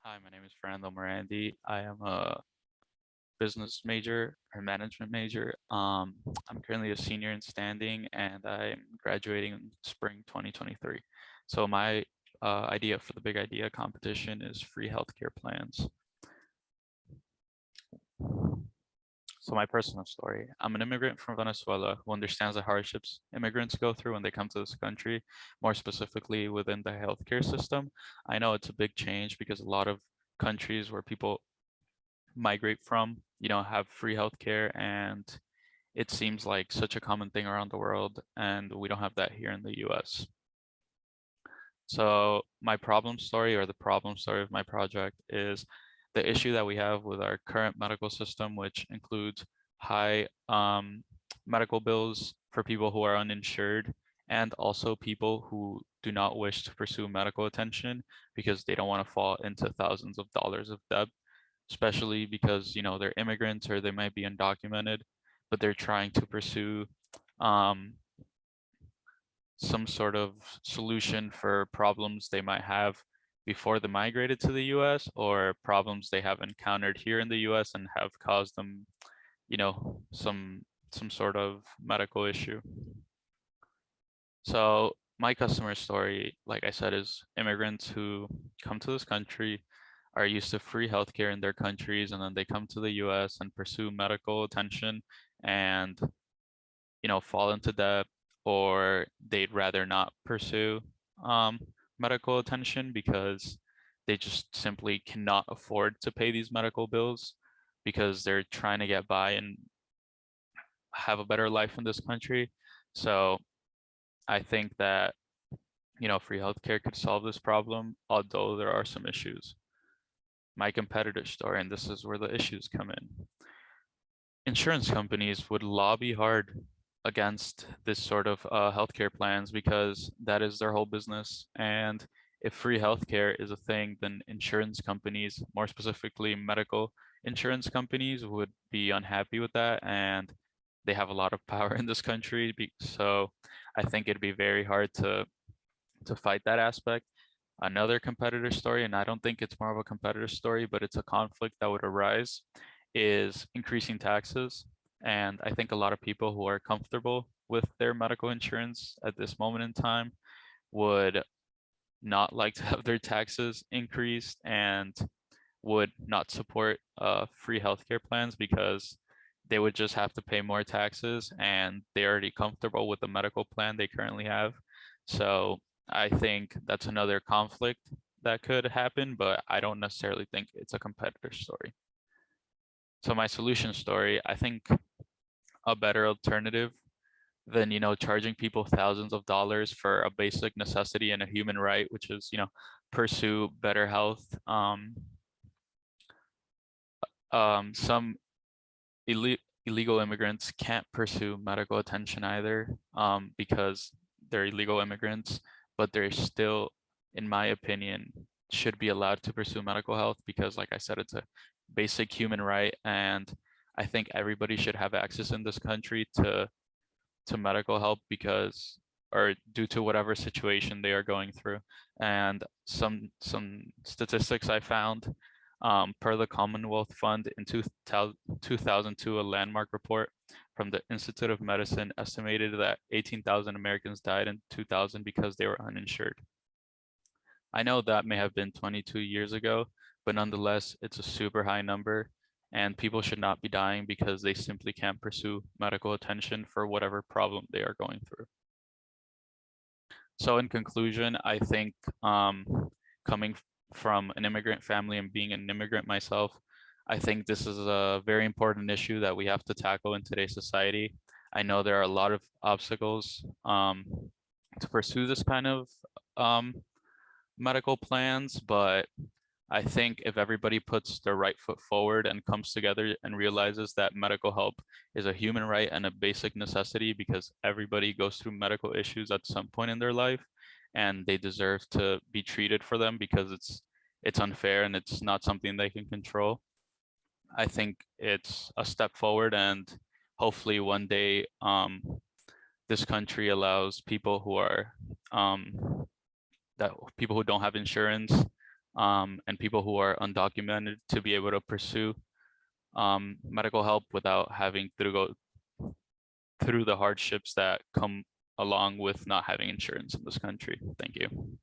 Hi, my name is Fernando Morandi. I am a business major or management major. I'm currently a senior in standing and I'm graduating in spring 2023. So my idea for the Big Idea competition is free healthcare plans. So my personal story, I'm an immigrant from Venezuela who understands the hardships immigrants go through when they come to this country, more specifically within the healthcare system. I know it's a big change because a lot of countries where people migrate from, have free healthcare, and it seems like such a common thing around the world, and we don't have that here in the US. So my problem story, or the problem story of my project, is the issue that we have with our current medical system, which includes high medical bills for people who are uninsured, and also people who do not wish to pursue medical attention because they don't want to fall into thousands of dollars of debt, especially because they're immigrants or they might be undocumented, but they're trying to pursue um, some sort of solution for problems they might have before they migrated to the US, or problems they have encountered here in the US and have caused them, some sort of medical issue. So my customer story, like I said, is immigrants who come to this country, are used to free healthcare in their countries, and then they come to the US and pursue medical attention and, fall into debt, or they'd rather not pursue um, medical attention because they just simply cannot afford to pay these medical bills because they're trying to get by and have a better life in this country. So I think that free healthcare could solve this problem, although there are some issues. My competitor story, and this is where the issues come in. Insurance companies would lobby hard against this sort of healthcare plans because that is their whole business. And if free healthcare is a thing, then insurance companies, more specifically medical insurance companies, would be unhappy with that. And they have a lot of power in this country. So I think it'd be very hard to fight that aspect. Another competitor story, and I don't think it's more of a competitor story, but it's a conflict that would arise, is increasing taxes. And I think a lot of people who are comfortable with their medical insurance at this moment in time would not like to have their taxes increased and would not support free healthcare plans because they would just have to pay more taxes and they're already comfortable with the medical plan they currently have. So I think that's another conflict that could happen, but I don't necessarily think it's a competitor story. So my solution story, I think a better alternative than, charging people thousands of dollars for a basic necessity and a human right, which is, pursue better health. Some illegal immigrants can't pursue medical attention either because they're illegal immigrants, but they're still, in my opinion, should be allowed to pursue medical health because, like I said, it's a basic human right, and I think everybody should have access in this country to medical help because, or due to whatever situation they are going through. And some statistics I found, per the Commonwealth Fund in 2002, a landmark report from the Institute of Medicine estimated that 18,000 Americans died in 2000 because they were uninsured. I know that may have been 22 years ago, but nonetheless, it's a super high number, and people should not be dying because they simply can't pursue medical attention for whatever problem they are going through. So in conclusion, I think coming from an immigrant family and being an immigrant myself, I think this is a very important issue that we have to tackle in today's society. I know there are a lot of obstacles to pursue this kind of um, medical plans, but I think if everybody puts their right foot forward and comes together and realizes that medical help is a human right and a basic necessity because everybody goes through medical issues at some point in their life and they deserve to be treated for them because it's unfair and it's not something they can control. I think it's a step forward, and hopefully one day this country allows people who are that people who don't have insurance and people who are undocumented to be able to pursue medical help without having to go through the hardships that come along with not having insurance in this country. Thank you.